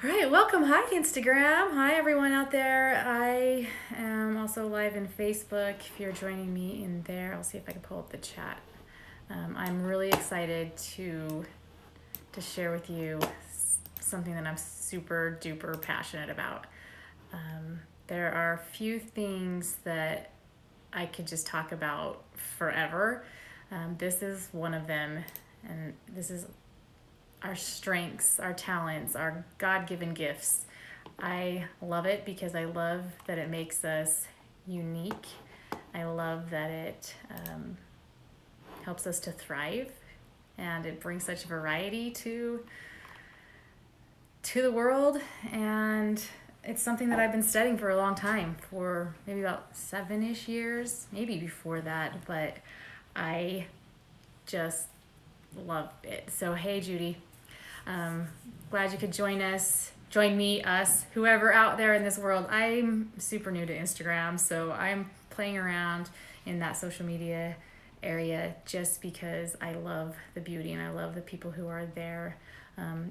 All right, welcome. Hi, Instagram. Hi, everyone out there. I am also live in Facebook. If you're joining me in there, I'll see if I can pull up the chat. I'm really excited to share with you something that I'm super duper passionate about. There are a few things that I could just talk about forever. This is one of them, and this is our strengths, our talents, our God given gifts. I love it because I love that it makes us unique. I love that it helps us to thrive, and it brings such variety to the world. And it's something that I've been studying for a long time, for maybe about 7-ish years, maybe before that, but I just love it. So, hey, Judy. Glad you could join me, us, whoever out there in this world. I'm super new to Instagram, so I'm playing around in that social media area just because I love the beauty and I love the people who are there.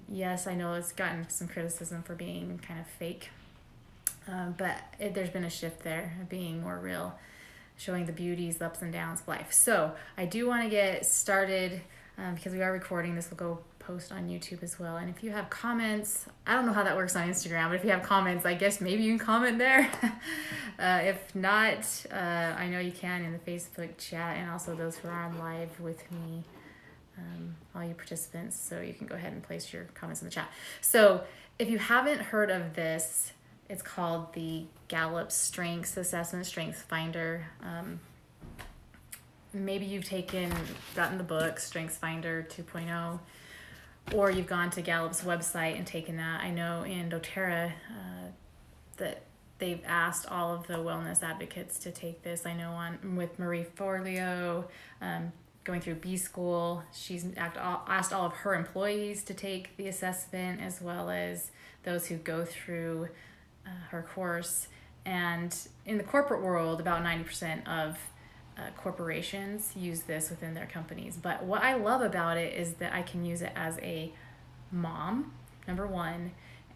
Yes, I know it's gotten some criticism for being kind of fake, but there's been a shift there, being more real, showing the beauties, the ups and downs of life. So I do want to get started because we are recording. This will go post on YouTube as well. And if you have comments, I don't know how that works on Instagram, but if you have comments, I guess maybe you can comment there. If not, I know you can in the Facebook chat, and also those who are on live with me, all you participants. So you can go ahead and place your comments in the chat. So if you haven't heard of this, it's called the Gallup Strengths Assessment Strength Finder. Maybe you've gotten the book Strengths Finder 2.0, or you've gone to Gallup's website and taken that. I know in doterra that they've asked all of the wellness advocates to take this. I know with Marie Forleo, going through B School, she's asked all of her employees to take the assessment, as well as those who go through her course. And in the corporate world, about 90% of corporations use this within their companies. But what I love about it is that I can use it as a mom, number one,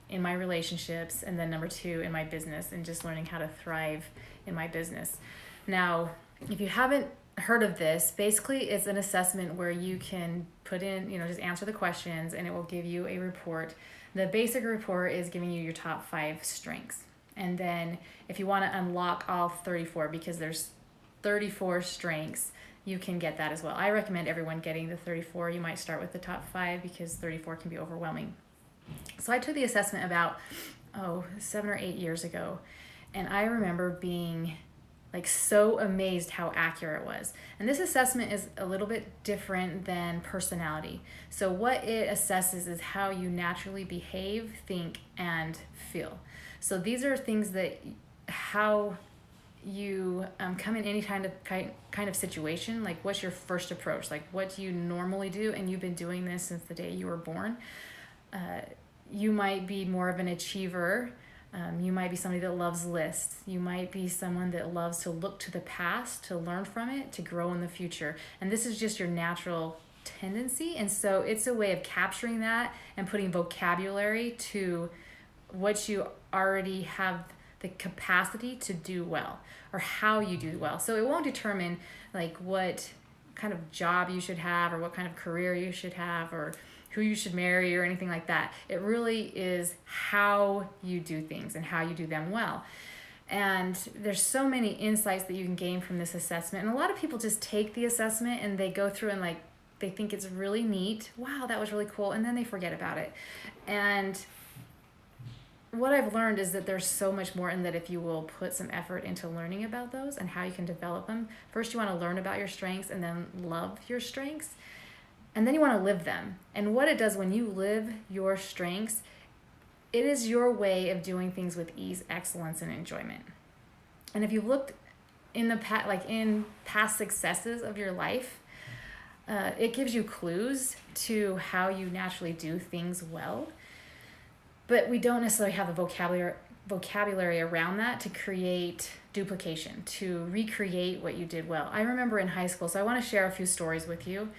in my relationships, and then number two, in my business, and just learning how to thrive in my business. Now, if you haven't heard of this, basically it's an assessment where you can put in, just answer the questions, and it will give you a report. The basic report is giving you your top 5 strengths. And then if you want to unlock all 34, because there's 34 strengths, you can get that as well. I recommend everyone getting the 34. You might start with the top 5 because 34 can be overwhelming. So I took the assessment about 7 or 8 years ago, and I remember being so amazed how accurate it was. And this assessment is a little bit different than personality. So what it assesses is how you naturally behave, think, and feel. So these are things that how you come in any kind of situation. Like, what's your first approach? Like, what do you normally do? And you've been doing this since the day you were born. You might be more of an achiever. You might be somebody that loves lists. You might be someone that loves to look to the past, to learn from it, to grow in the future. And this is just your natural tendency. And so it's a way of capturing that and putting vocabulary to what you already have the capacity to do well, or how you do well. So it won't determine what kind of job you should have, or what kind of career you should have, or who you should marry, or anything like that. It really is how you do things and how you do them well. And there's so many insights that you can gain from this assessment. And a lot of people just take the assessment and they go through and they think it's really neat. Wow, that was really cool. And then they forget about it. And what I've learned is that there's so much more, and that if you will put some effort into learning about those and how you can develop them, first you want to learn about your strengths and then love your strengths, and then you want to live them. And what it does when you live your strengths, it is your way of doing things with ease, excellence, and enjoyment. And if you've looked in in past successes of your life, it gives you clues to how you naturally do things well. But we don't necessarily have the vocabulary around that to create duplication, to recreate what you did well. I remember in high school, so I want to share a few stories with you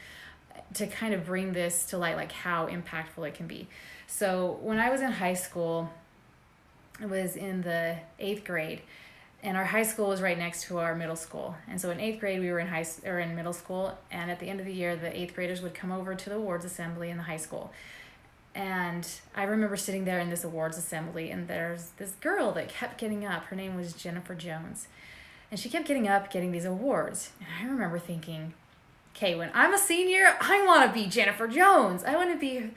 to kind of bring this to light, how impactful it can be. So when I was in high school, I was in the 8th grade, and our high school was right next to our middle school. And so in 8th grade, we were in middle school, and at the end of the year, the 8th graders would come over to the awards assembly in the high school. And I remember sitting there in this awards assembly, and there's this girl that kept getting up. Her name was Jennifer Jones. And she kept getting up, getting these awards. And I remember thinking, okay, when I'm a senior, I want to be Jennifer Jones. I want to be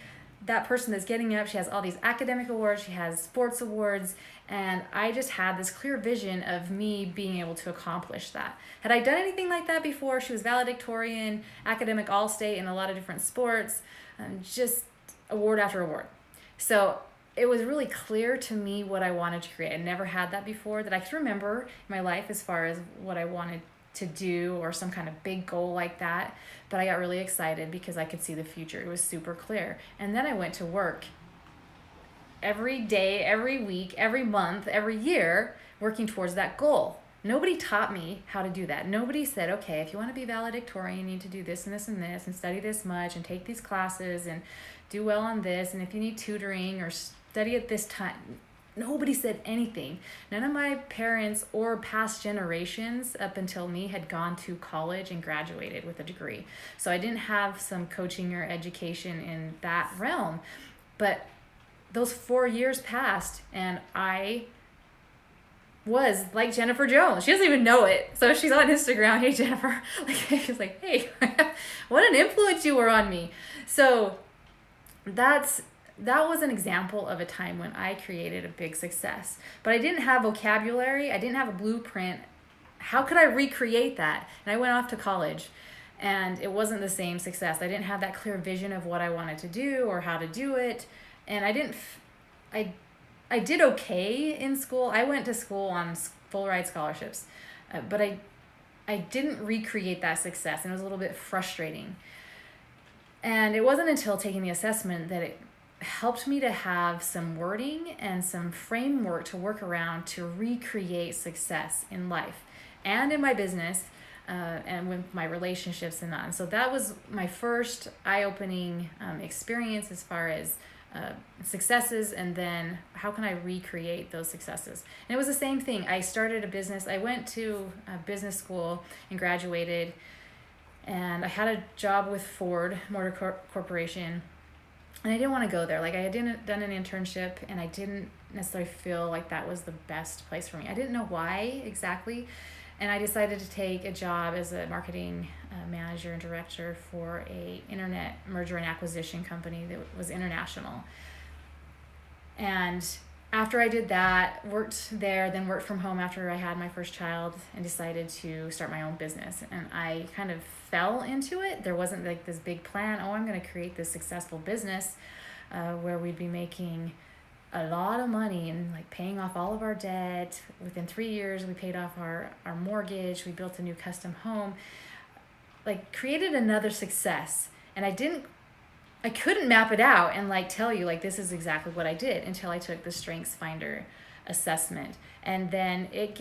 that person that's getting up. She has all these academic awards. She has sports awards. And I just had this clear vision of me being able to accomplish that. Had I done anything like that before? She was valedictorian, academic all-state in a lot of different sports, just award after award. So it was really clear to me what I wanted to create. I never had that before that I could remember in my life as far as what I wanted to do or some kind of big goal like that. But I got really excited because I could see the future. It was super clear. And then I went to work every day, every week, every month, every year, working towards that goal. Nobody taught me how to do that. Nobody said, okay, if you want to be valedictorian, you need to do this and this and this and study this much and take these classes and do well on this. And if you need tutoring or study at this time, nobody said anything. None of my parents or past generations up until me had gone to college and graduated with a degree. So I didn't have some coaching or education in that realm. But those 4 years passed, and I was like Jennifer Jones. She doesn't even know it. So she's on Instagram, hey Jennifer. She's like, hey, what an influence you were on me. So that was an example of a time when I created a big success. But I didn't have vocabulary. I didn't have a blueprint. How could I recreate that? And I went off to college, and it wasn't the same success. I didn't have that clear vision of what I wanted to do or how to do it. And I did okay in school. I went to school on full ride scholarships, but I didn't recreate that success, and it was a little bit frustrating. And it wasn't until taking the assessment that it helped me to have some wording and some framework to work around to recreate success in life and in my business and with my relationships and that. And so that was my first eye-opening experience as far as successes, and then how can I recreate those successes. And it was the same thing. I started a business. I went to a business school and graduated, and I had a job with Ford Motor Corporation, and I didn't want to go there. Like, I had done an internship, and I didn't necessarily feel like that was the best place for me. I didn't know why exactly, and I decided to take a job as a marketing manager and director for a internet merger and acquisition company that was international. And after I did that, worked there, then worked from home after I had my first child, and decided to start my own business. And I kind of fell into it. There wasn't like this big plan, oh, I'm going to create this successful business where we'd be making a lot of money and like paying off all of our debt. Within 3 years, we paid off our mortgage. We built a new custom home, like created another success. And I couldn't map it out and like tell you like this is exactly what I did until I took the Strengths Finder assessment. And then it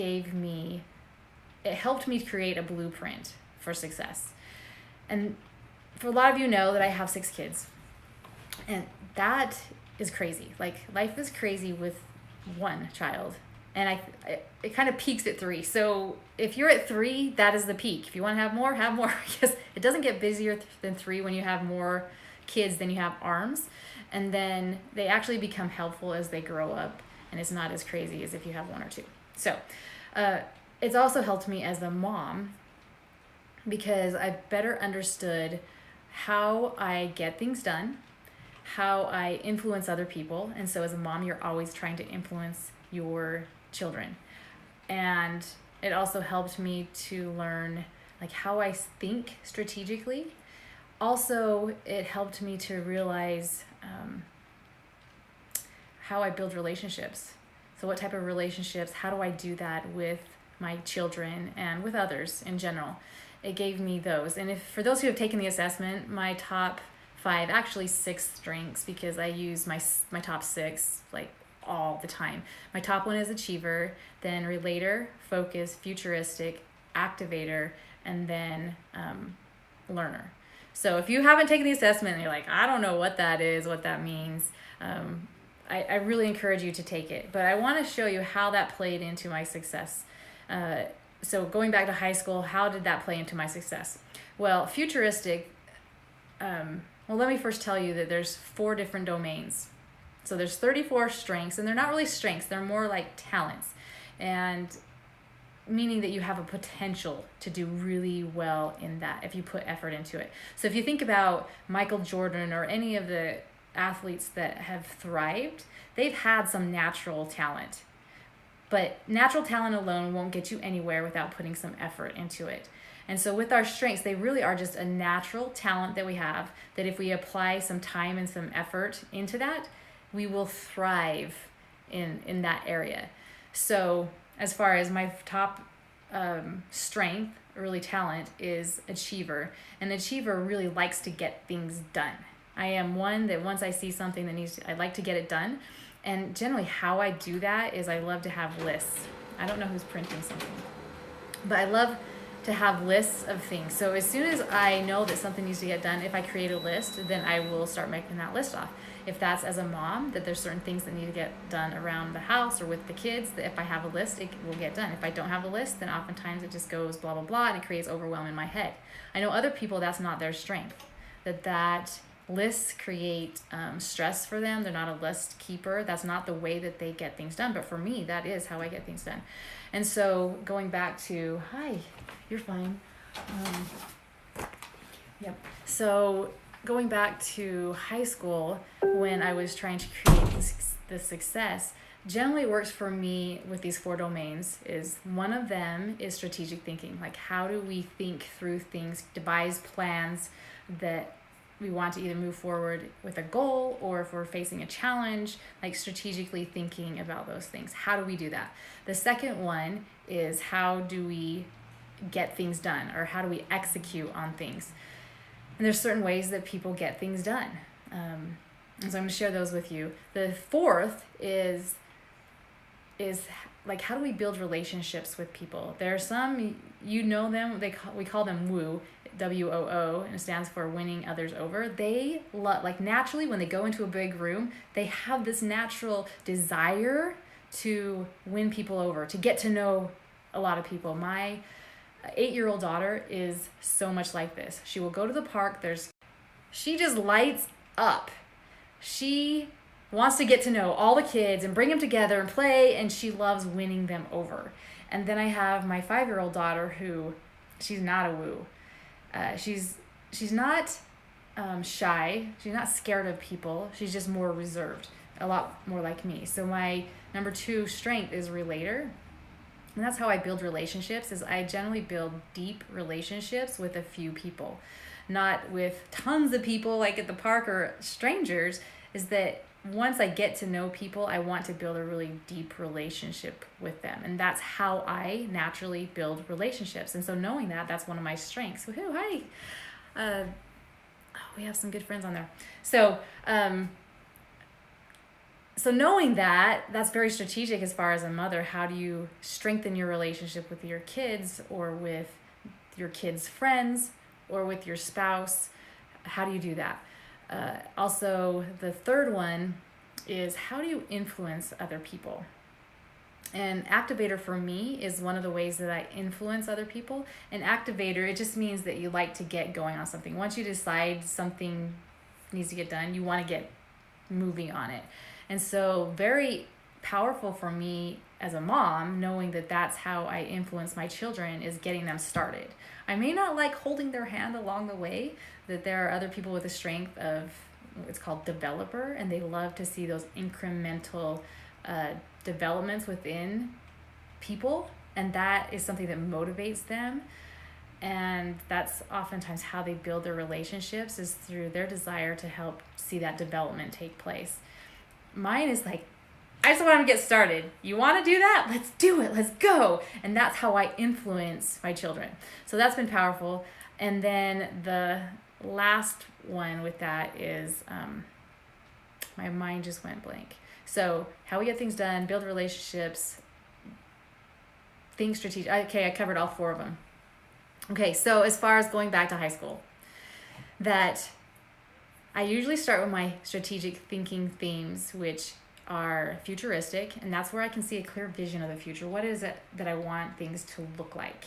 helped me create a blueprint for success. And for a lot of you know that I have 6 kids, and that is crazy. Like, life is crazy with one child, and it kind of peaks at 3. So if you're at 3, that is the peak. If you want to have more, because it doesn't get busier than 3 when you have more kids than you have arms. And then they actually become helpful as they grow up, and it's not as crazy as if you have 1 or 2. So it's also helped me as a mom, because I've better understood how I get things done, how I influence other people. And so as a mom, you're always trying to influence your children. And it also helped me to learn like how I think strategically. Also, it helped me to realize how I build relationships. So what type of relationships, how do I do that with my children and with others in general? It gave me those. And if for those who have taken the assessment, my top 5, actually 6 strengths, because I use my top 6 like all the time. My top 1 is achiever, then relator, focus, futuristic, activator, and then learner. So if you haven't taken the assessment and you're like, I don't know what that is, what that means, I really encourage you to take it. But I want to show you how that played into my success. So going back to high school, how did that play into my success? Well, futuristic, well, let me first tell you that there's 4 different domains. So there's 34 strengths, and they're not really strengths, they're more like talents. And meaning that you have a potential to do really well in that if you put effort into it. So if you think about Michael Jordan or any of the athletes that have thrived, they've had some natural talent. But natural talent alone won't get you anywhere without putting some effort into it. And so with our strengths, they really are just a natural talent that we have, that if we apply some time and some effort into that, we will thrive in that area. So as far as my top strength, early talent, is achiever. An achiever really likes to get things done. I am one that once I see something that I like to get it done. And generally how I do that is I love to have lists. I don't know who's printing something, but I love to have lists of things. So as soon as I know that something needs to get done, if I create a list, then I will start making that list off. If that's as a mom, that there's certain things that need to get done around the house or with the kids, that if I have a list, it will get done. If I don't have a list, then oftentimes it just goes blah, blah, blah, and it creates overwhelm in my head. I know other people, that's not their strength, that lists create stress for them. They're not a list keeper. That's not the way that they get things done. But for me, that is how I get things done. And so going back to, hi, you're fine. Yep. So going back to high school, when I was trying to create the success, generally it works for me with these 4 domains. Is one of them is strategic thinking. Like, how do we think through things, devise plans that we want to either move forward with a goal, or if we're facing a challenge, like strategically thinking about those things. How do we do that? The second one is, how do we get things done, or how do we execute on things? And there's certain ways that people get things done. And so I'm going to share those with you. The fourth is like, how do we build relationships with people? There are some, you know them, we call them woo, W-O-O, and it stands for winning others over. They like naturally, when they go into a big room, they have this natural desire to win people over, to get to know a lot of people. My 8-year-old daughter is so much like this. She will go to the park. She just lights up. She wants to get to know all the kids and bring them together and play, and she loves winning them over. And then I have my 5-year-old daughter who, she's not a woo. She's not shy. She's not scared of people. She's just more reserved, a lot more like me. So my number 2 strength is relator. And that's how I build relationships, is I generally build deep relationships with a few people, not with tons of people like at the park or strangers. Is that once I get to know people, I want to build a really deep relationship with them. And that's how I naturally build relationships. And so knowing that, that's one of my strengths. Woohoo, hi. We have some good friends on there. So, so knowing that, that's very strategic as far as a mother. How do you strengthen your relationship with your kids, or with your kids' friends, or with your spouse? How do you do that? Also, the third one is, how do you influence other people? And activator for me is one of the ways that I influence other people. An activator, it just means that you like to get going on something. Once you decide something needs to get done, you want to get moving on it. And so very powerful for me as a mom, knowing that that's how I influence my children, is getting them started. I may not like holding their hand along the way, that there are other people with a strength of, it's called developer, and they love to see those incremental developments within people, and that is something that motivates them. And that's oftentimes how they build their relationships, is through their desire to help see that development take place. Mine is like, I just want to get started. You want to do that? Let's do it. Let's go. And that's how I influence my children. So that's been powerful. And then the last one with that is, my mind just went blank. So how we get things done, build relationships, think strategic. Okay, I covered all 4 of them. Okay, so as far as going back to high school, that I usually start with my strategic thinking themes, which are futuristic, and that's where I can see a clear vision of the future. What is it that I want things to look like?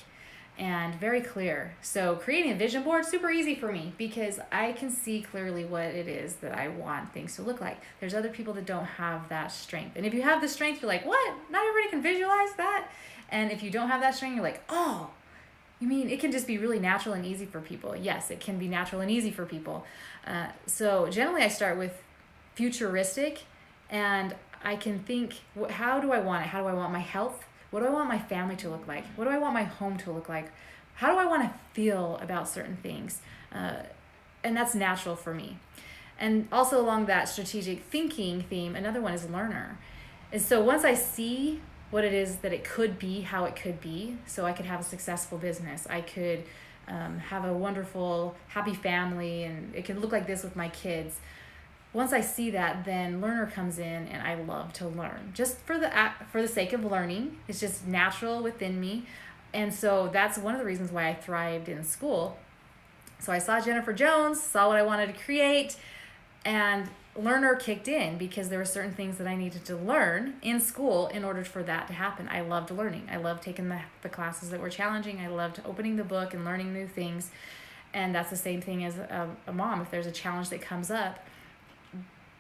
And very clear. So creating a vision board, super easy for me because I can see clearly what it is that I want things to look like. There's other people that don't have that strength. And if you have the strength, you're like, what? Not everybody can visualize that. And if you don't have that strength, you're like, oh, you mean it can just be really natural and easy for people? Yes, it can be natural and easy for people. So generally I start with futuristic, and I can think, how do I want it? How do I want my health? What do I want my family to look like? What do I want my home to look like? How do I want to feel about certain things? And that's natural for me. And also along that strategic thinking theme, another one is learner. And so once I see what it is that it could be, how it could be, so I could have a successful business, I could have a wonderful, happy family, and it could look like this with my kids. Once I see that, then learner comes in, and I love to learn just for the sake of learning. It's just natural within me. And so that's one of the reasons why I thrived in school. So I saw Jennifer Jones, saw what I wanted to create, and learner kicked in because there were certain things that I needed to learn in school in order for that to happen. I loved learning. I loved taking the classes that were challenging. I loved opening the book and learning new things. And that's the same thing as a mom. If there's a challenge that comes up,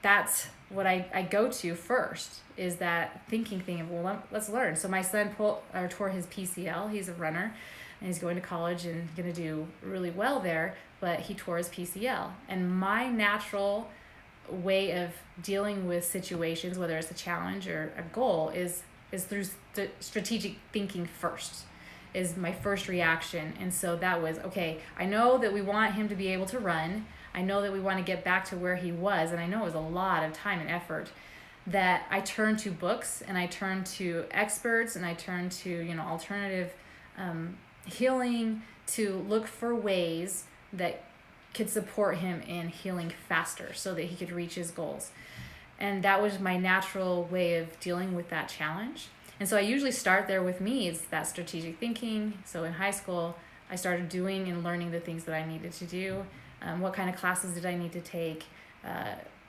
that's what I go to first, is that thinking thing of, well, let's learn. So my son tore his PCL. He's a runner, and he's going to college and going to do really well there, but he tore his PCL. And my natural way of dealing with situations, whether it's a challenge or a goal, is through strategic thinking first, is my first reaction. And so that was, okay, I know that we want him to be able to run. I know that we want to get back to where he was, and I know it was a lot of time and effort, that I turned to books, and I turned to experts, and I turned to alternative healing to look for ways that could support him in healing faster so that he could reach his goals. And that was my natural way of dealing with that challenge. And so I usually start there with me, is that strategic thinking. So in high school, I started doing and learning the things that I needed to do. What kind of classes did I need to take?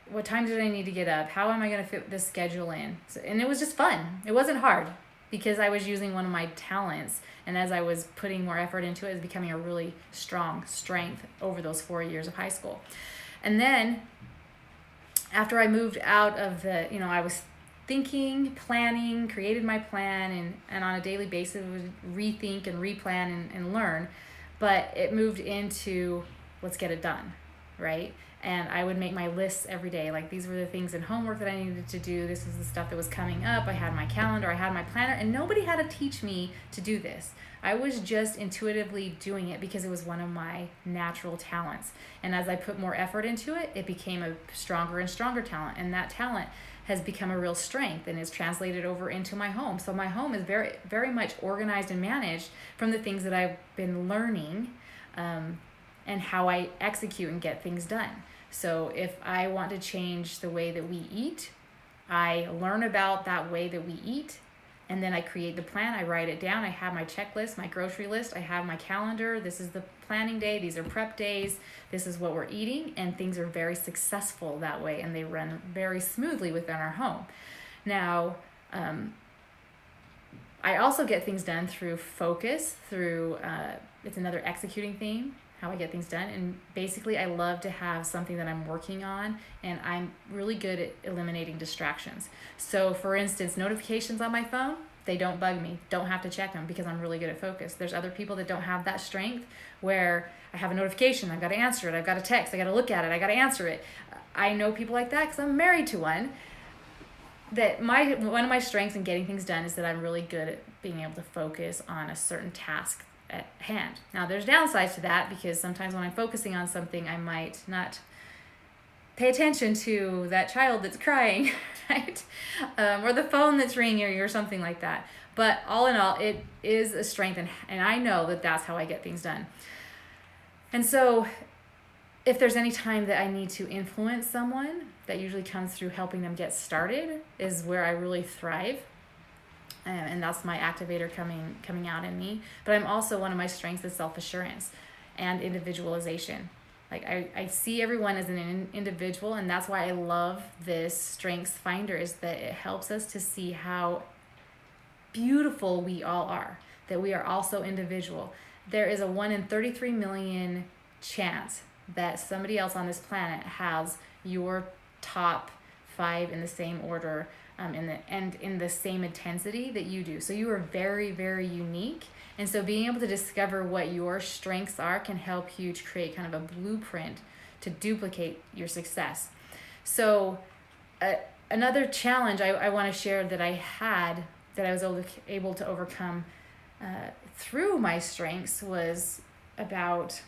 What time did I need to get up? How am I going to fit this schedule in? And it was just fun. It wasn't hard because I was using one of my talents. And as I was putting more effort into it, it was becoming a really strong strength over those 4 years of high school. And then after I moved out of I was thinking, planning, created my plan, and on a daily basis would rethink and replan and learn. But it moved into, let's get it done, right? And I would make my lists every day. Like, these were the things in homework that I needed to do. This is the stuff that was coming up. I had my calendar, I had my planner, and nobody had to teach me to do this. I was just intuitively doing it because it was one of my natural talents. And as I put more effort into it, it became a stronger and stronger talent. And that talent has become a real strength and is translated over into my home. So my home is very, very much organized and managed from the things that I've been learning, and how I execute and get things done. So if I want to change the way that we eat, I learn about that way that we eat, and then I create the plan. I write it down. I have my checklist, my grocery list. I have my calendar. This is the planning day. These are prep days. This is what we're eating, and things are very successful that way, and they run very smoothly within our home. Now, I also get things done through focus, through, it's another executing theme, how I get things done. And basically I love to have something that I'm working on, and I'm really good at eliminating distractions. So for instance, notifications on my phone, they don't bug me. Don't have to check them because I'm really good at focus. There's other people that don't have that strength, where I have a notification, I've got to answer it. I've got a text, I got to look at it, I got to answer it. I know people like that because I'm married to one. That one of my strengths in getting things done is that I'm really good at being able to focus on a certain task at hand. Now there's downsides to that, because sometimes when I'm focusing on something, I might not pay attention to that child that's crying, right? Or the phone that's ringing or something like that. But all in all, it is a strength, and I know that that's how I get things done. And so if there's any time that I need to influence someone, that usually comes through helping them get started, is where I really thrive. And that's my activator coming out in me. But I'm also, one of my strengths is self-assurance and individualization. Like I see everyone as an individual, and that's why I love this Strengths Finder, is that it helps us to see how beautiful we all are, that we are also individual. There is a 1 in 33 million chance that somebody else on this planet has your top 5 in the same order, in the same intensity that you do. So you are very, very unique. And so being able to discover what your strengths are can help you to create kind of a blueprint to duplicate your success. So another challenge I want to share that I had, that I was able to overcome through my strengths, was about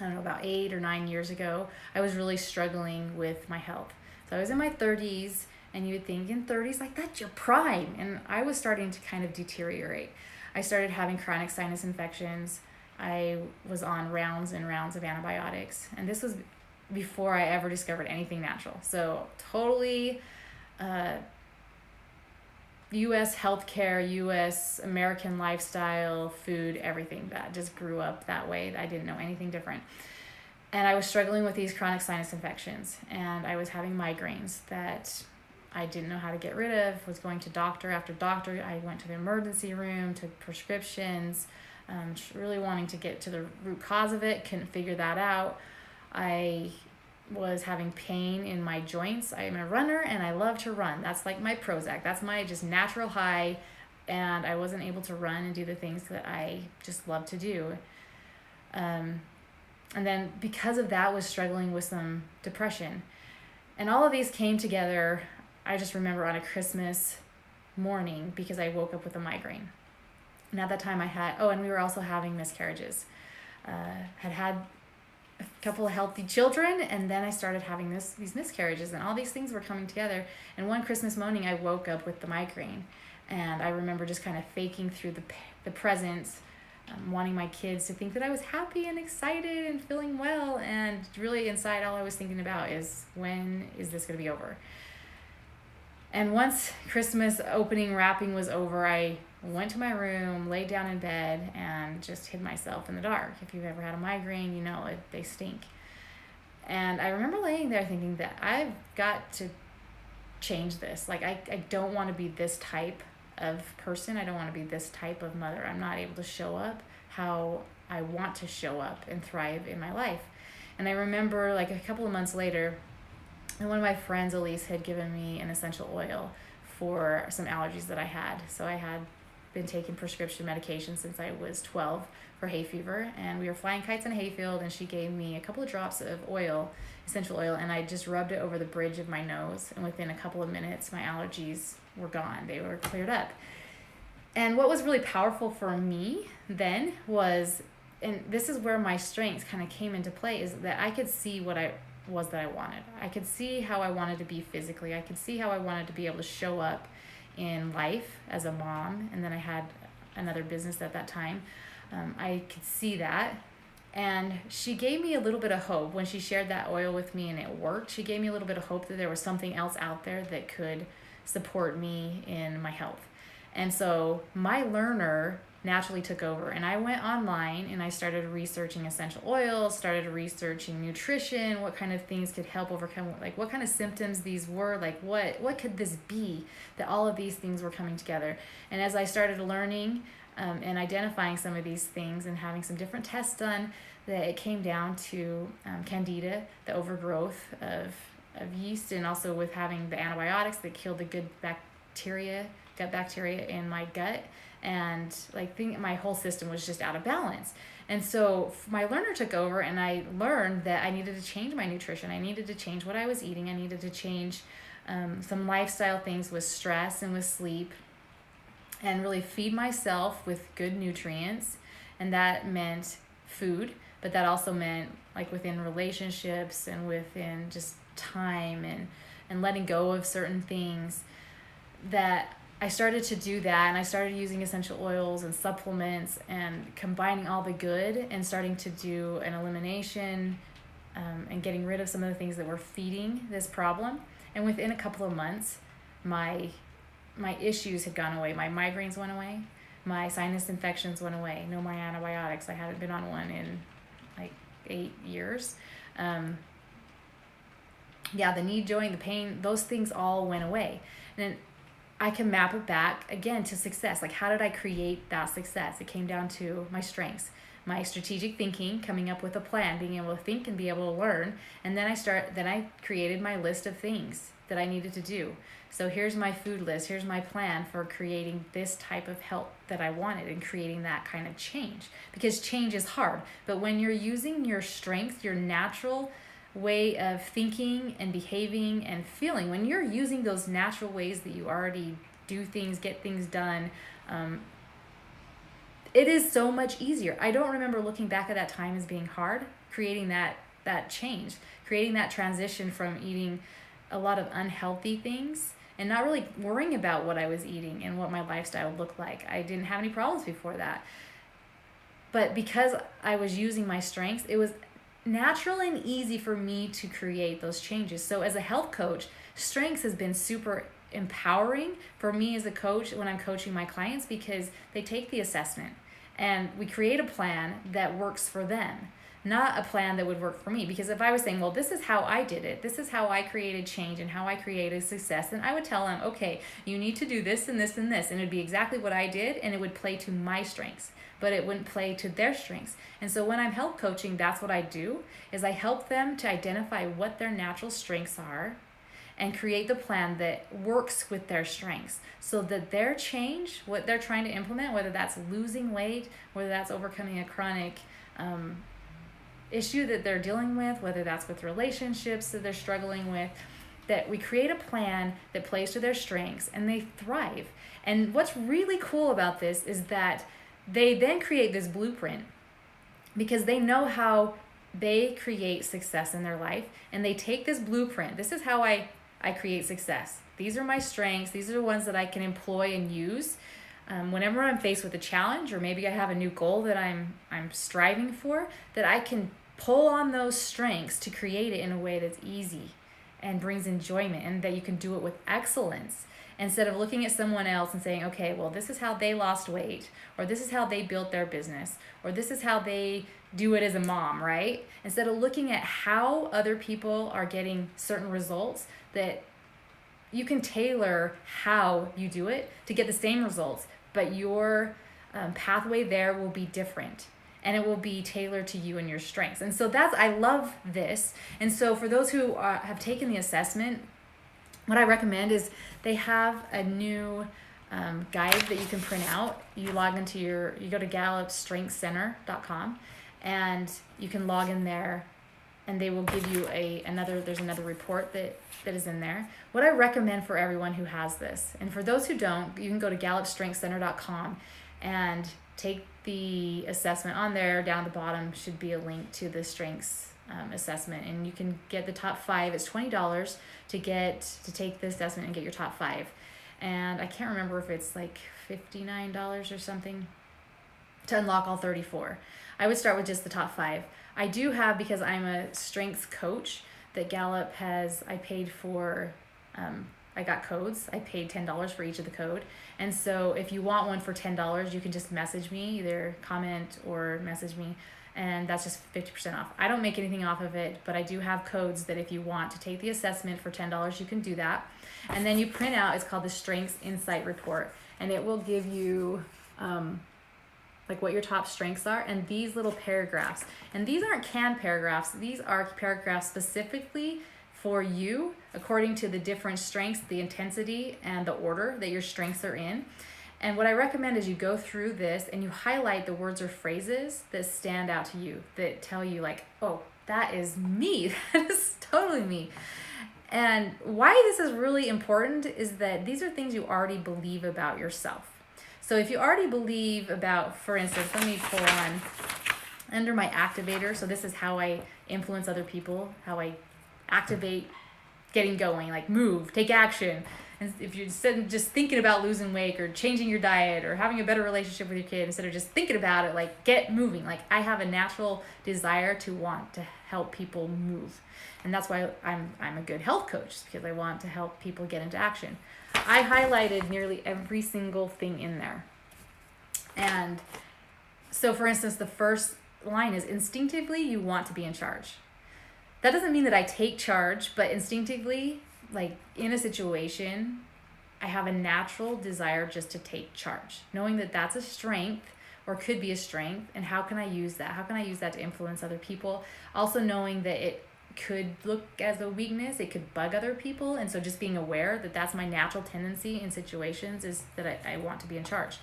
8 or 9 years ago. I was really struggling with my health. So I was in my 30s, and you would think in 30s, like, that's your prime. And I was starting to kind of deteriorate. I started having chronic sinus infections. I was on rounds and rounds of antibiotics. And this was before I ever discovered anything natural. So totally U.S. healthcare, U.S. American lifestyle, food, everything that just grew up that way. I didn't know anything different. And I was struggling with these chronic sinus infections. And I was having migraines that I didn't know how to get rid of, was going to doctor after doctor. I went to the emergency room, took prescriptions, really wanting to get to the root cause of it, couldn't figure that out. I was having pain in my joints. I am a runner and I love to run. That's like my Prozac. That's my just natural high. And I wasn't able to run and do the things that I just love to do. And then because of that, was struggling with some depression. And all of these came together, I just remember, on a Christmas morning, because I woke up with a migraine. And at that time I had, and we were also having miscarriages. Had a couple of healthy children, and then I started having these miscarriages, and all these things were coming together. And one Christmas morning I woke up with the migraine, and I remember just kind of faking through the presents, wanting my kids to think that I was happy and excited and feeling well, and really inside all I was thinking about is, when is this going to be over? And once Christmas opening wrapping was over, I went to my room, laid down in bed, and just hid myself in the dark. If you've ever had a migraine, you know they stink. And I remember laying there thinking that I've got to change this. Like, I don't want to be this type of person. I don't want to be this type of mother. I'm not able to show up how I want to show up and thrive in my life. And I remember, like, a couple of months later, and one of my friends, Elise, had given me an essential oil for some allergies that I had. So I had been taking prescription medication since I was 12 for hay fever, and we were flying kites in a hayfield, and she gave me a couple of drops of oil, essential oil, and I just rubbed it over the bridge of my nose, and within a couple of minutes my allergies were gone. They were cleared up. And what was really powerful for me then was, and this is where my strengths kind of came into play, is that I could see what I wanted. I could see how I wanted to be physically. I could see how I wanted to be able to show up in life as a mom. And then I had another business at that time. I could see that. And she gave me a little bit of hope when she shared that oil with me and it worked. She gave me a little bit of hope that there was something else out there that could support me in my health. And so my learner naturally took over, and I went online and I started researching essential oils, started researching nutrition, what kind of things could help overcome, like what kind of symptoms these were, like what could this be, that all of these things were coming together. And as I started learning and identifying some of these things and having some different tests done, that it came down to candida, the overgrowth of yeast, and also with having the antibiotics that killed the good gut bacteria in my gut. And my whole system was just out of balance. And so my learner took over, and I learned that I needed to change my nutrition. I needed to change what I was eating. I needed to change some lifestyle things with stress and with sleep, and really feed myself with good nutrients. And that meant food, but that also meant like within relationships and within just time and letting go of certain things. That I started to do that, and I started using essential oils and supplements and combining all the good and starting to do an elimination and getting rid of some of the things that were feeding this problem. And within a couple of months, my issues had gone away. My migraines went away. My sinus infections went away. No more antibiotics. I hadn't been on one in like 8 years. The knee joint, the pain, those things all went away. And I can map it back again to success. Like, how did I create that success? It came down to my strengths, my strategic thinking, coming up with a plan, being able to think and be able to learn. And then I created my list of things that I needed to do. So here's my food list. Here's my plan for creating this type of health that I wanted and creating that kind of change, because change is hard. But when you're using your strength, your natural way of thinking and behaving and feeling, when you're using those natural ways that you already do things, get things done, it is so much easier. I don't remember looking back at that time as being hard, creating that change, creating that transition from eating a lot of unhealthy things and not really worrying about what I was eating and what my lifestyle looked like. I didn't have any problems before that. But because I was using my strengths, it was natural and easy for me to create those changes. So as a health coach, strengths has been super empowering for me as a coach when I'm coaching my clients, because they take the assessment and we create a plan that works for them, not a plan that would work for me. Because if I was saying, well, this is how I did it, this is how I created change and how I created success, then I would tell them, okay, you need to do this and this and this, and it'd be exactly what I did, and it would play to my strengths, but it wouldn't play to their strengths. And so when I'm health coaching, that's what I do, is I help them to identify what their natural strengths are and create the plan that works with their strengths, so that their change, what they're trying to implement, whether that's losing weight, whether that's overcoming a chronic issue that they're dealing with, whether that's with relationships that they're struggling with, that we create a plan that plays to their strengths and they thrive. And what's really cool about this is that they then create this blueprint, because they know how they create success in their life, and they take this blueprint. This is how I create success. These are my strengths. These are the ones that I can employ and use whenever I'm faced with a challenge, or maybe I have a new goal that I'm striving for, that I can pull on those strengths to create it in a way that's easy and brings enjoyment, and that you can do it with excellence, instead of looking at someone else and saying, okay, well, this is how they lost weight, or this is how they built their business, or this is how they do it as a mom, right? Instead of looking at how other people are getting certain results, that you can tailor how you do it to get the same results, but your pathway there will be different, and it will be tailored to you and your strengths. And so I love this. And so for those who have taken the assessment, what I recommend is they have a new guide that you can print out. You log into you go to GallupStrengthsCenter.com, and you can log in there, and they will give you there's another report that is in there. What I recommend for everyone who has this, and for those who don't, you can go to GallupStrengthsCenter.com and take the assessment. On there, down at the bottom, should be a link to the strengths assessment, and you can get the top 5. It's $20 to take the assessment and get your top 5. And I can't remember if it's like $59 or something to unlock all 34. I would start with just the top 5. I do have, because I'm a strengths coach, that Gallup has, I paid for, I got codes. I paid $10 for each of the code. And so if you want one for $10, you can just message me, either comment or message me, and that's just 50% off. I don't make anything off of it, but I do have codes that if you want to take the assessment for $10, you can do that. And then you print out, it's called the Strengths Insight Report, and it will give you like what your top strengths are, and these little paragraphs. And these aren't canned paragraphs. These are paragraphs specifically for you, according to the different strengths, the intensity, and the order that your strengths are in. And what I recommend is you go through this and you highlight the words or phrases that stand out to you, that tell you like, oh, that is me. That is totally me. And why this is really important is that these are things you already believe about yourself. So if you already believe about, for instance, let me pull on under my activator. So this is how I influence other people, how I activate getting going, like move, take action. And if you're just thinking about losing weight or changing your diet or having a better relationship with your kid, instead of just thinking about it, like get moving. Like I have a natural desire to want to help people move. And that's why I'm a good health coach, because I want to help people get into action. I highlighted nearly every single thing in there. And so for instance, the first line is instinctively you want to be in charge. That doesn't mean that I take charge, but instinctively, like in a situation, I have a natural desire just to take charge, knowing that that's a strength or could be a strength. And how can I use that? How can I use that to influence other people? Also knowing that it could look as a weakness, it could bug other people. And so just being aware that that's my natural tendency in situations is that I want to be in charge.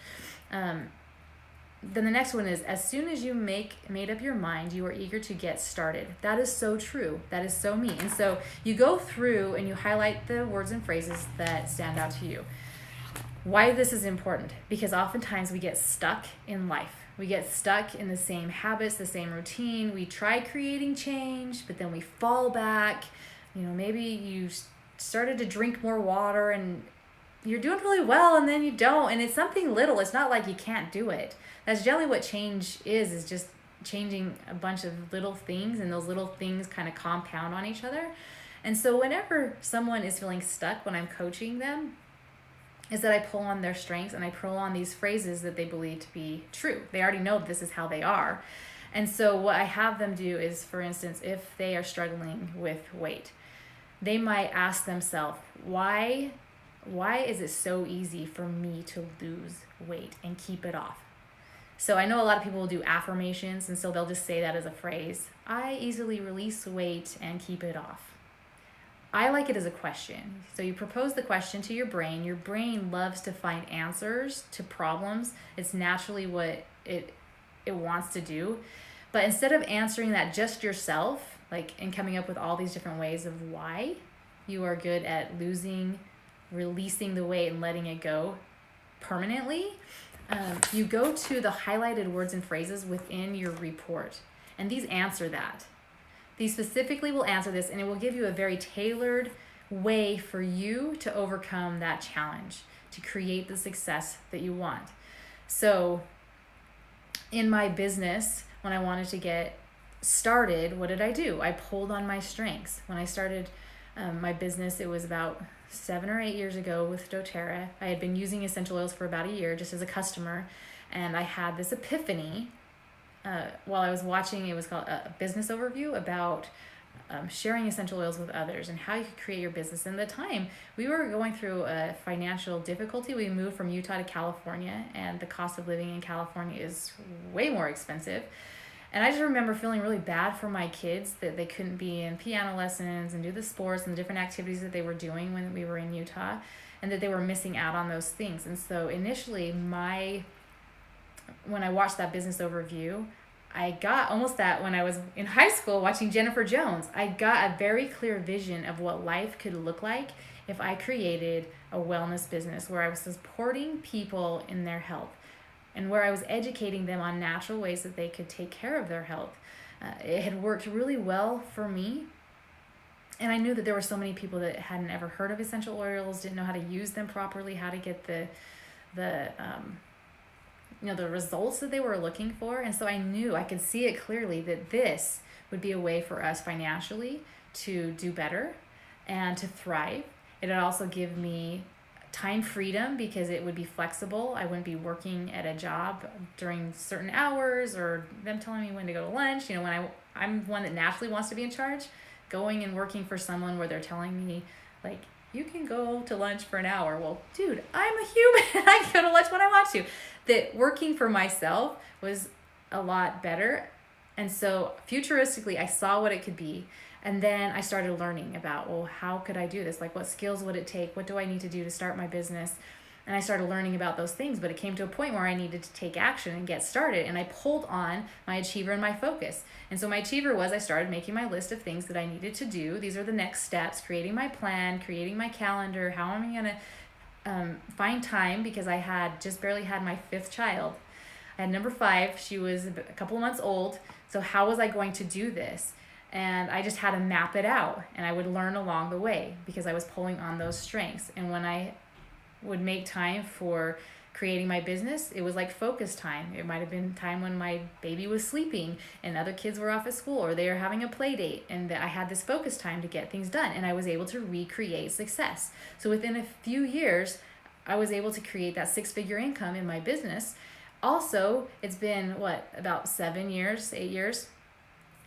Then the next one is, as soon as you made up your mind, you are eager to get started. That is so true. That is so me. And so you go through and you highlight the words and phrases that stand out to you. Why this is important? Because oftentimes we get stuck in life. We get stuck in the same habits, the same routine. We try creating change, but then we fall back. Maybe you started to drink more water and you're doing really well and then you don't. And it's something little. It's not like you can't do it. That's generally what change is just changing a bunch of little things, and those little things kind of compound on each other. And so whenever someone is feeling stuck when I'm coaching them, is that I pull on their strengths and I pull on these phrases that they believe to be true. They already know this is how they are. And so what I have them do is, for instance, if they are struggling with weight, they might ask themselves, why is it so easy for me to lose weight and keep it off? So I know a lot of people will do affirmations, and so they'll just say that as a phrase. I easily release weight and keep it off. I like it as a question. So you propose the question to your brain. Your brain loves to find answers to problems. It's naturally what it wants to do. But instead of answering that just yourself, and coming up with all these different ways of why you are good at releasing the weight and letting it go permanently, you go to the highlighted words and phrases within your report, and these answer that. These specifically will answer this, and it will give you a very tailored way for you to overcome that challenge, to create the success that you want. So in my business, when I wanted to get started, what did I do? I pulled on my strengths. When I started my business, it was about 7 or 8 years ago with doTERRA. I had been using essential oils for about a year just as a customer, and I had this epiphany while I was watching. It was called a business overview about sharing essential oils with others and how you could create your business. And at the time, we were going through a financial difficulty. We moved from Utah to California, and the cost of living in California is way more expensive. And I just remember feeling really bad for my kids that they couldn't be in piano lessons and do the sports and the different activities that they were doing when we were in Utah, and that they were missing out on those things. And so initially, when I watched that business overview, I got almost that when I was in high school watching Jennifer Jones. I got a very clear vision of what life could look like if I created a wellness business where I was supporting people in their health, and where I was educating them on natural ways that they could take care of their health. It had worked really well for me. And I knew that there were so many people that hadn't ever heard of essential oils, didn't know how to use them properly, how to get the results that they were looking for. And so I knew, I could see it clearly, that this would be a way for us financially to do better and to thrive. It would also give me time freedom because it would be flexible. I wouldn't be working at a job during certain hours or them telling me when to go to lunch. When I'm one that naturally wants to be in charge, going and working for someone where they're telling me, you can go to lunch for an hour. Well, dude, I'm a human. I can go to lunch when I want to. That working for myself was a lot better. And so futuristically, I saw what it could be. And then I started learning about, how could I do this? What skills would it take? What do I need to do to start my business? And I started learning about those things, but it came to a point where I needed to take action and get started. And I pulled on my achiever and my focus. And so my achiever was, I started making my list of things that I needed to do. These are the next steps: creating my plan, creating my calendar. How am I going to find time? Because I had just barely had my 5th child. I had number 5. She was a couple of months old. So how was I going to do this? And I just had to map it out, and I would learn along the way because I was pulling on those strengths. And when I would make time for creating my business, it was like focus time. It might have been time when my baby was sleeping and other kids were off at school or they were having a play date, and I had this focus time to get things done, and I was able to recreate success. So within a few years, I was able to create that 6-figure income in my business Also, it's been about 8 years,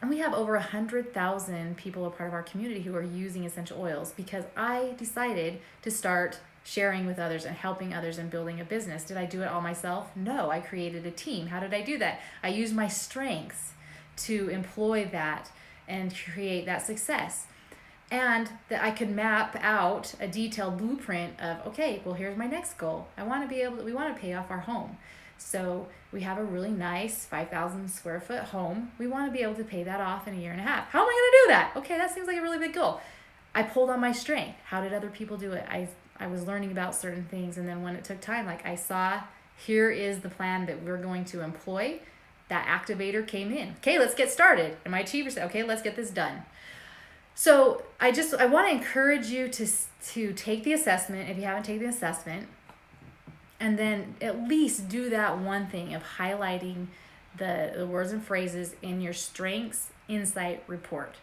and we have over 100,000 people a part of our community who are using essential oils because I decided to start sharing with others and helping others and building a business. Did I do it all myself? No, I created a team. How did I do that? I used my strengths to employ that and create that success. And that I could map out a detailed blueprint of, okay, well, here's my next goal. We want to pay off our home. So we have a really nice 5,000 square foot home. We want to be able to pay that off in a year and a half. How am I going to do that? Okay, that seems like a really big goal. I pulled on my strength. How did other people do it? I was learning about certain things, and then when it took time, I saw, here is the plan that we're going to employ. That activator came in. Okay, let's get started. And my achiever said, okay, let's get this done. So I want to encourage you to take the assessment if you haven't taken the assessment, and then at least do that one thing of highlighting the words and phrases in your strengths insight report.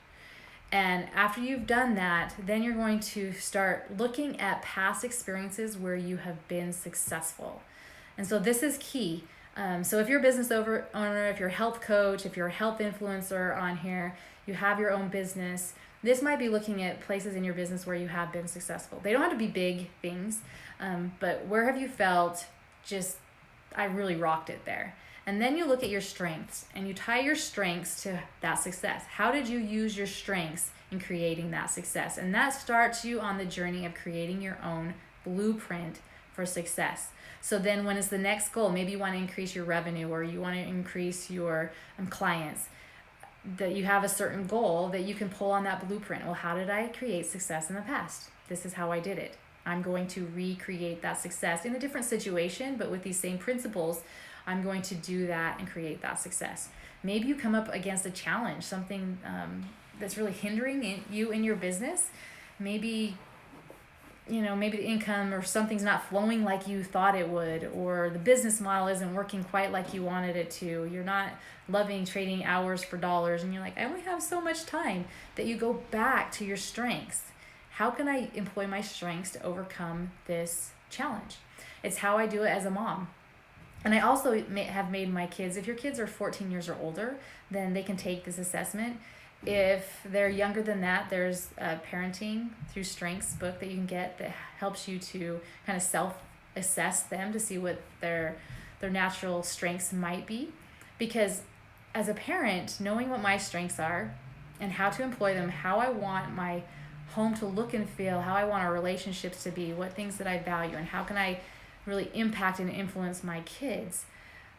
And after you've done that, then you're going to start looking at past experiences where you have been successful. And so this is key. So if you're a business owner, if you're a health coach, if you're a health influencer on here, you have your own business, this might be looking at places in your business where you have been successful. They don't have to be big things, but where have you felt I really rocked it there? And then you look at your strengths and you tie your strengths to that success. How did you use your strengths in creating that success? And that starts you on the journey of creating your own blueprint for success. So then when it's the next goal, maybe you want to increase your revenue or you want to increase your clients, that you have a certain goal that you can pull on that blueprint. Well, how did I create success in the past? This is how I did it. I'm going to recreate that success in a different situation, but with these same principles. I'm going to do that and create that success. Maybe you come up against a challenge, something that's really hindering you in your business. Maybe the income or something's not flowing like you thought it would, or the business model isn't working quite like you wanted it to. You're not loving trading hours for dollars, and you're like, I only have so much time. That you go back to your strengths. How can I employ my strengths to overcome this challenge? It's how I do it as a mom. And I also have made my kids, if your kids are 14 years or older, then they can take this assessment. If they're younger than that, there's a Parenting Through Strengths book that you can get that helps you to kind of self-assess them to see what their natural strengths might be. Because as a parent, knowing what my strengths are and how to employ them, how I want my home to look and feel, how I want our relationships to be, what things that I value, and how can I really impact and influence my kids,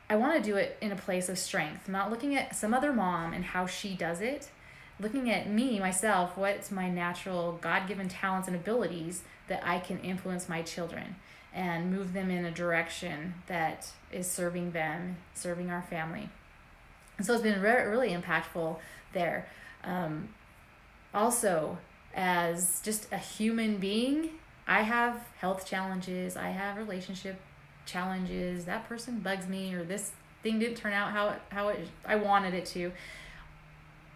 I want to do it in a place of strength, not looking at some other mom and how she does it, looking at me, myself, what's my natural God-given talents and abilities that I can influence my children and move them in a direction that is serving them, serving our family. And so it's been really impactful there. Also, as just a human being, I have health challenges, I have relationship challenges, that person bugs me, or this thing didn't turn out how I wanted it to.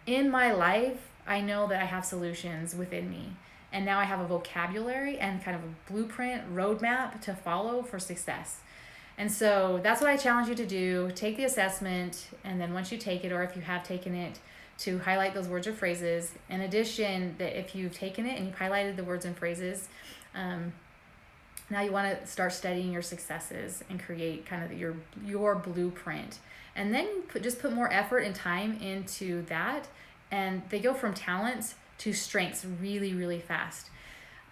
In my life, I know that I have solutions within me. And now I have a vocabulary and kind of a blueprint, roadmap to follow for success. And so that's what I challenge you to do. Take the assessment, and then once you take it, or if you have taken it, to highlight those words or phrases. In addition, that if you've taken it and you've highlighted the words and phrases, now you want to start studying your successes and create kind of your blueprint. And then just put more effort and time into that. And they go from talents to strengths really, really fast.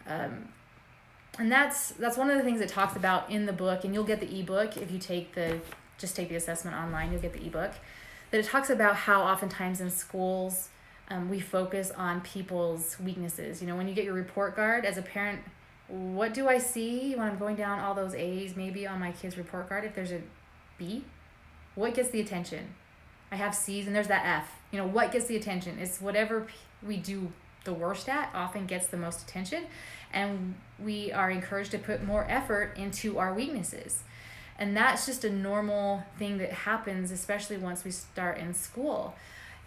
And that's one of the things it talks about in the book. And you'll get the ebook if you take the assessment online. You'll get the ebook. That it talks about how oftentimes in schools we focus on people's weaknesses. When you get your report card as a parent, what do I see when I'm going down all those A's maybe on my kid's report card? If there's a B, what gets the attention? I have C's and there's that F. What gets the attention? It's whatever we do the worst at often gets the most attention, and we are encouraged to put more effort into our weaknesses. And that's just a normal thing that happens, especially once we start in school.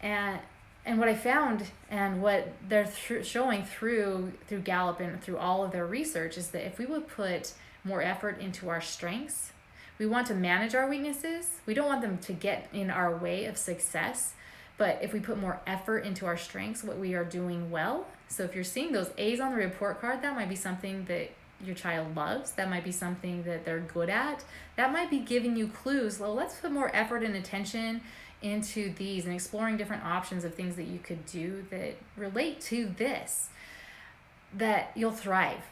And what I found, and what they're showing through Gallup and through all of their research, is that if we would put more effort into our strengths, We want to manage our weaknesses. We don't want them to get in our way of success. But if we put more effort into our strengths, what we are doing well. So if you're seeing those A's on the report card, that might be something that your child loves. That might be something that they're good at. That might be giving you clues. Well, let's put more effort and attention into these and exploring different options of things that you could do that relate to this, that you'll thrive.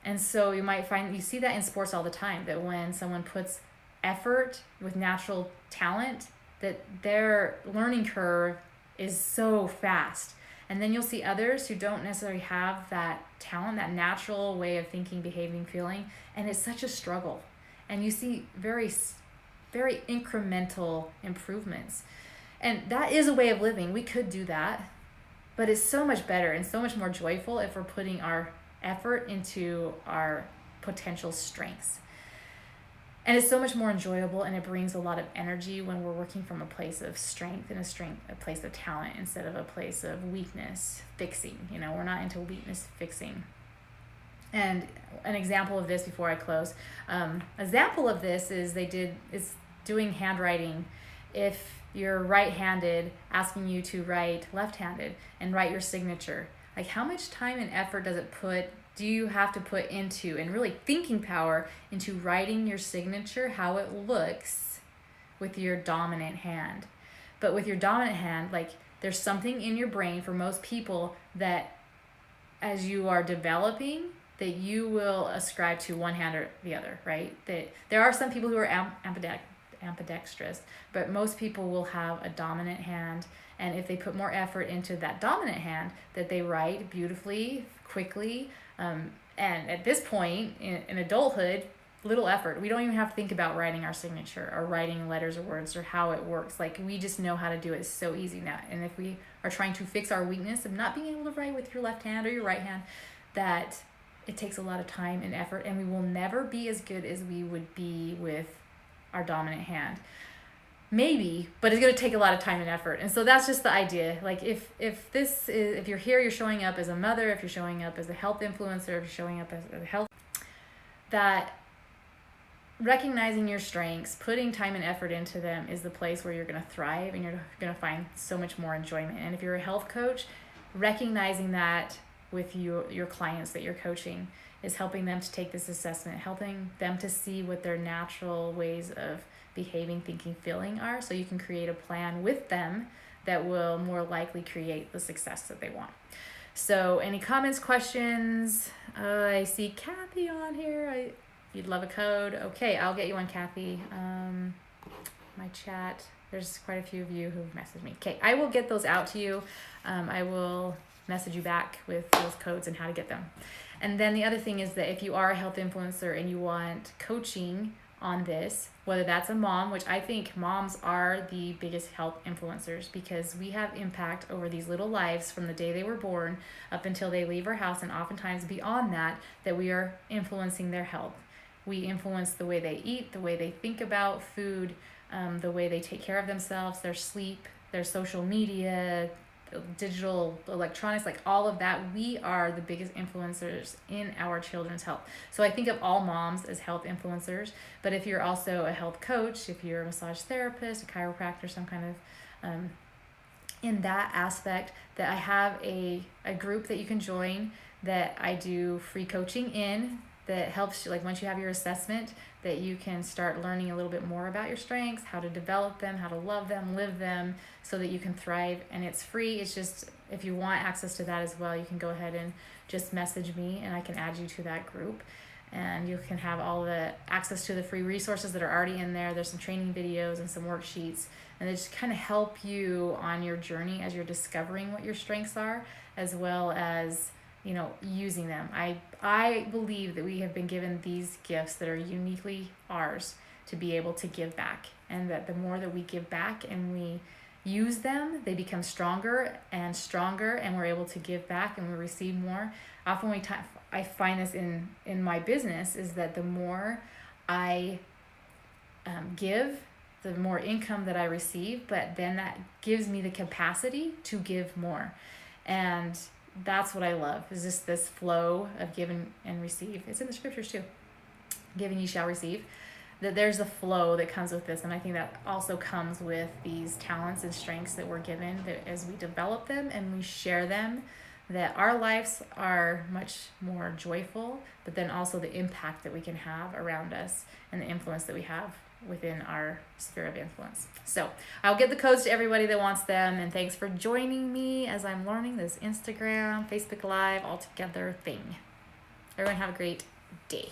And so you might find, you see that in sports all the time, that when someone puts effort with natural talent, that their learning curve is so fast. And then you'll see others who don't necessarily have that talent, that natural way of thinking, behaving, feeling, and it's such a struggle. And you see very, very incremental improvements. And that is a way of living. We could do that, but it's so much better and so much more joyful if we're putting our effort into our potential strengths. And it's so much more enjoyable, and it brings a lot of energy when we're working from a place of strength and a place of talent instead of a place of weakness fixing. We're not into weakness fixing. And an example of this before I close, example of this is doing handwriting. If you're right-handed, asking you to write left-handed and write your signature, like how much time and effort do you have to put into, and really thinking power into writing your signature, how it looks with your dominant hand. But with your dominant hand, like there's something in your brain for most people that as you are developing, that you will ascribe to one hand or the other, right? That there are some people who are ambidextrous, but most people will have a dominant hand. And if they put more effort into that dominant hand, that they write beautifully, quickly, and at this point in adulthood, little effort. We don't even have to think about writing our signature or writing letters or words or how it works. Like we just know how to do it. It's so easy now. And if we are trying to fix our weakness of not being able to write with your left hand or your right hand, that it takes a lot of time and effort, and we will never be as good as we would be with our dominant hand. Maybe, but it's going to take a lot of time and effort. And so that's just the idea. Like if you're here, you're showing up as a mother, if you're showing up as a health influencer, if you're showing up as a health, that recognizing your strengths, putting time and effort into them is the place where you're going to thrive and you're going to find so much more enjoyment. And if you're a health coach, recognizing that with your clients that you're coaching is helping them to take this assessment, helping them to see what their natural ways of behaving, thinking, feeling are, so you can create a plan with them that will more likely create the success that they want. So any comments, questions? I see Kathy on here. You'd love a code. Okay, I'll get you one, Kathy. My chat, there's quite a few of you who've messaged me. Okay, I will get those out to you. I will message you back with those codes and how to get them. And then the other thing is that if you are a health influencer and you want coaching on this, whether that's a mom, which I think moms are the biggest health influencers because we have impact over these little lives from the day they were born up until they leave our house, and oftentimes beyond that we are influencing their health. We influence the way they eat, the way they think about food, the way they take care of themselves, their sleep, their social media, digital electronics, like all of that. We are the biggest influencers in our children's health. So I think of all moms as health influencers, but if you're also a health coach, if you're a massage therapist, a chiropractor, some kind of in that aspect, that I have a group that you can join that I do free coaching in, that helps you, like once you have your assessment, that you can start learning a little bit more about your strengths, how to develop them, how to love them, live them, so that you can thrive. And it's free. It's just, if you want access to that as well, you can go ahead and just message me and I can add you to that group. And you can have all the access to the free resources that are already in there. There's some training videos and some worksheets, and they just kind of help you on your journey as you're discovering what your strengths are, as well as using them. I believe that we have been given these gifts that are uniquely ours to be able to give back, and that the more that we give back and we use them, they become stronger and stronger, and we're able to give back and we receive more. Often I find this in my business is that the more I give, the more income that I receive, but then that gives me the capacity to give more. And that's what I love, is just this flow of give and receive. It's in the scriptures too. Give and ye shall receive. that there's a flow that comes with this, and I think that also comes with these talents and strengths that we're given, that as we develop them and we share them, that our lives are much more joyful, but then also the impact that we can have around us and the influence that we have within our sphere of influence. So I'll give the codes to everybody that wants them, and thanks for joining me as I'm learning this Instagram, Facebook Live all together thing. Everyone have a great day.